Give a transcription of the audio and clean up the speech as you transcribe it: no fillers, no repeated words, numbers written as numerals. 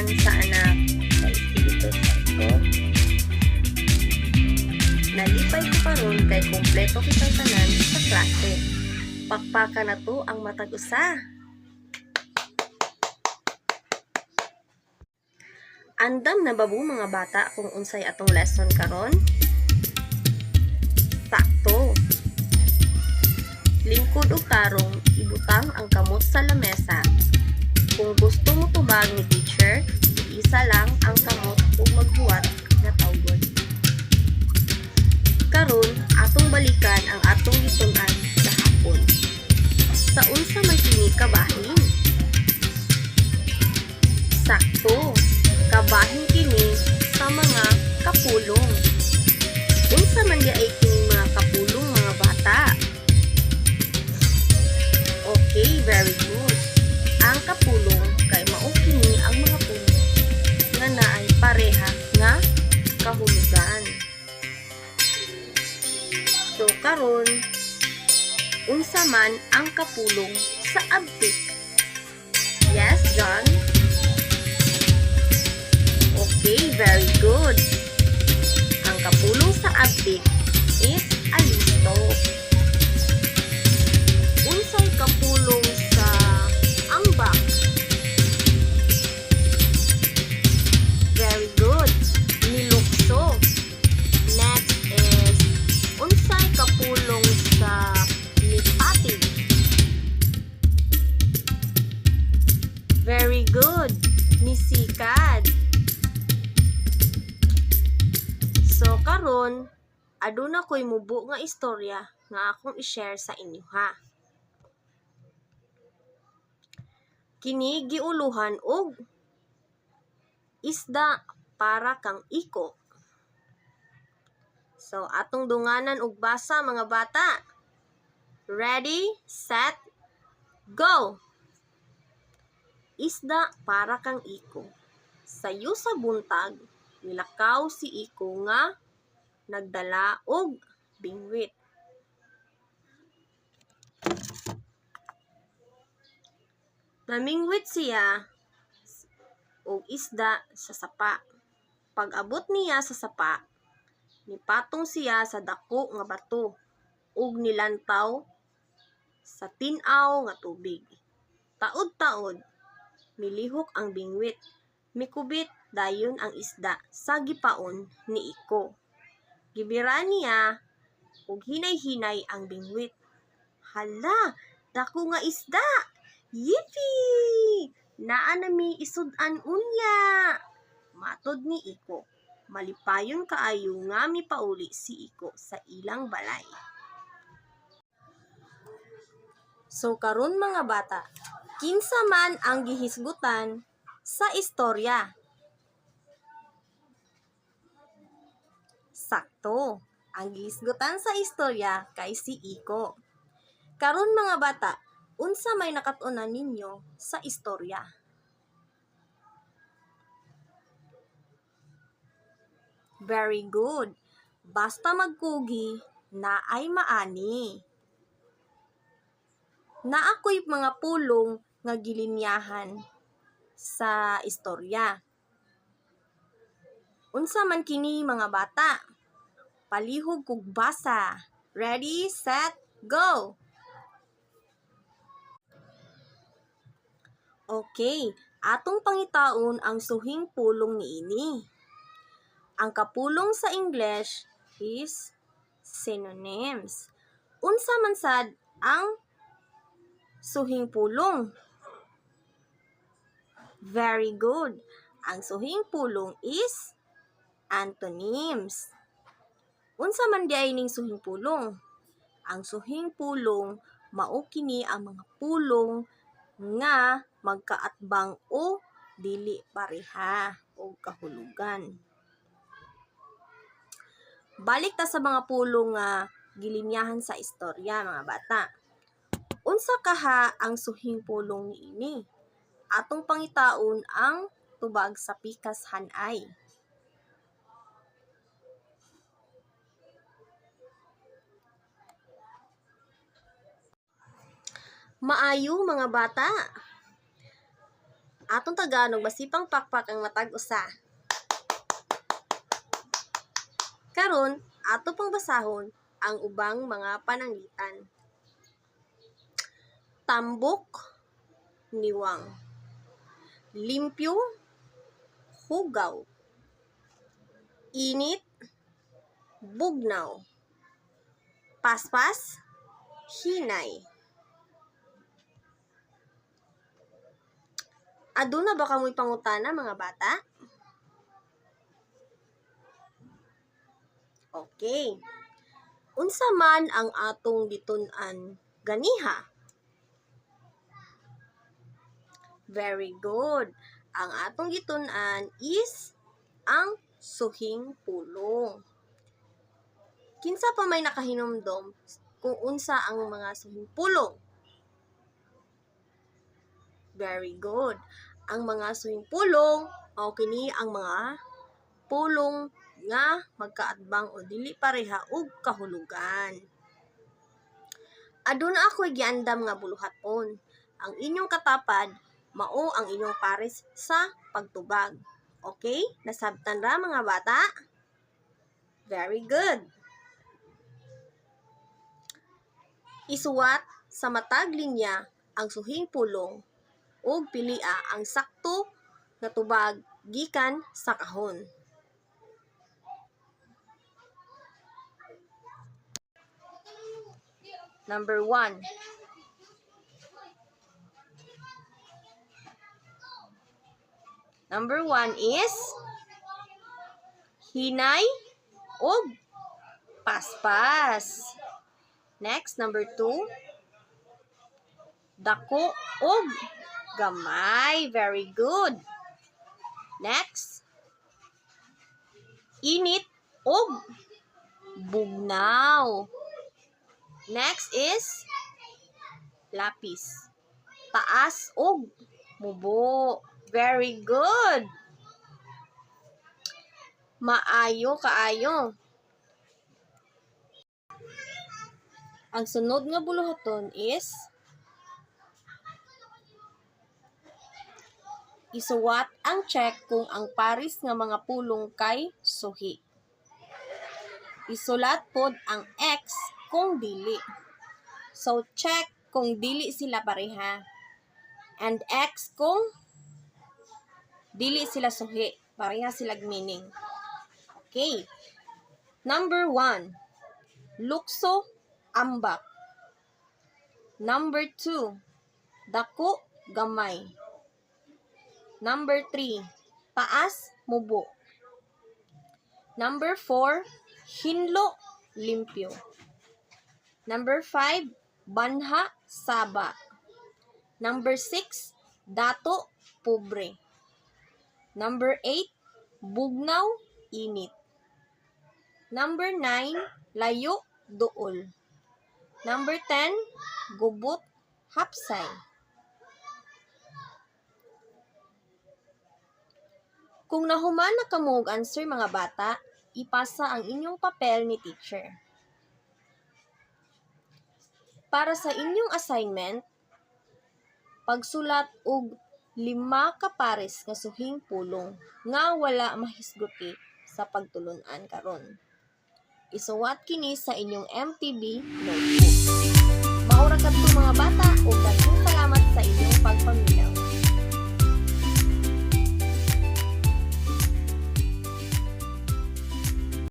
tanan sa anak. Kay dito sa ko. Nalipay ko karon kay kompleto kitang tanan sa klase. Pakpaka na to ang matag usa. Andam na babu mga bata kung unsay atong lesson karon? Sakto. Lingkod o tarong, ibutang ang kamot sa lamesa. Kung gusto mo tubag ni teacher, isa lang ang kamot ug maghuwat nga tawgon. Karon, atong balikan ang atong gitun-an sa hapon. Sa unsa man kini kabahin? Sakto. Kabahin kini sa mga kapulong. Unsa man di ay kining mga kapulong mga bata? Okay, very good. Ang kapulong kay mao kini ang mga puno nga naay pareha nga kahulugan. So karon, unsa man ang kapulong sa abtik? Yes, John? Okay, very good. Ang kapulong sa abtik is alisto. Unsay kapulong sa ambak? Very good. Nilukso. Next is unsay kapulong sa nipati? Very good. Nisikad. So karon, aduna ko'y mubo nga istorya nga akong i-share sa inyo ha. Kini giuluhan og isda para kang iko. So atong dunganan og basa mga bata. Ready, set, go. Isda para kang iko. Sayo sa buntag, nilakaw si iko nga nagdala og bingwit. Namingwit siya og isda sa sapa. Pag-abot niya sa sapa, nipatong siya sa dako nga bato ug nilantaw sa tin-aw nga tubig. Taod-taod, milihok ang bingwit. Mikubit dayon ang isda sa gipaon ni iko. Gibira niya ug hinay-hinay ang bingwit. Hala, dako nga isda! Yippee! Naa nami isud-an unya. Matod ni iko. Malipayon kaayo nga mipauli si iko sa ilang balay. So karon mga bata, kinsa man ang gihisgutan sa istorya? Sakto. Ang gihisgutan sa istorya kay si iko. Karon mga bata, unsa may nakatunan ninyo sa istorya? Very good. Basta magkugi na ay maani. Naakoy mga pulong nga gilinyahan sa istorya. Unsa man kini mga bata? Palihog kog basa. Ready, set, go! Okay, atong pangitaon ang suhing pulong niini. Ang kapulong sa English is synonyms. Unsa man sad ang suhing pulong? Very good. Ang suhing pulong is antonyms. Unsa man diay ning suhing pulong? Ang suhing pulong mao kini ang mga pulong nga magkaatbang o dili pareha o kahulugan. Balik ta sa mga pulong nga gilinyahan sa istorya mga bata. Unsa kaha ang suhing pulong niini? Atong pangitaon ang tubag sa pikas hanay. Maayo mga bata. Atong Tagalog masipang pakpak ang matag usa. Karon, ato pang basahon ang ubang mga pananglitan. Tambok, niwang. Limpyo, hugaw. Init, bugnaw. Paspas, hinay. Aduna ba kamoy pangutana mga bata? Okay. Unsa man ang atong gitun-an ganiha? Very good. Ang atong gitun-an is ang suhing pulong. Kinsa pa may nakahinumdom kung unsa ang mga suhing pulong? Very good. Ang mga suhing pulong mao kini ang mga pulong nga magkaadbang o dili pareha og kahulugan. Aduna ako'y giandam nga buluhaton. Ang inyong katapad mao ang inyong pares sa pagtubag. Okay? Nasabtan ra mga bata? Very good. Isuwat sa matag linya ang suhing pulong ug pilia ang sakto nga tubag gikan sa kahon. Number 1. Number 1 is hinay ug paspas. Next, number 2. Dako ug gamay. Very good. Next, init ug bugnaw. Next is lapis. Taas ug mubo. Very good. Maayo kaayo. Ang sunod nga buluhaton is isuwat ang check kung ang paris nga mga pulong kay suhi. Isulat pod ang X kung dili. So, check kung dili sila pareha. And X kung dili sila suhi. Pareha sila meaning. Okay. Number 1. Lukso, ambak. Number 2. Dako, gamay. Number 3. Taas, mubo. Number 4. Hinlo, limpyo. Number 5, banha, saba. Number 6, dato, pobre. Number 8, bugnaw, init. Number 9, layo, duol. Number 10, gubot, hapsay. Kung nahuman na kamo og answer mga bata, ipasa ang inyong papel ni teacher. Para sa inyong assignment, pagsulat og 5 ka pares nga suhing pulong nga wala mahisguti sa pagtulon-an karon. Isuwat kini sa inyong MTB notebook. Maura kadto mga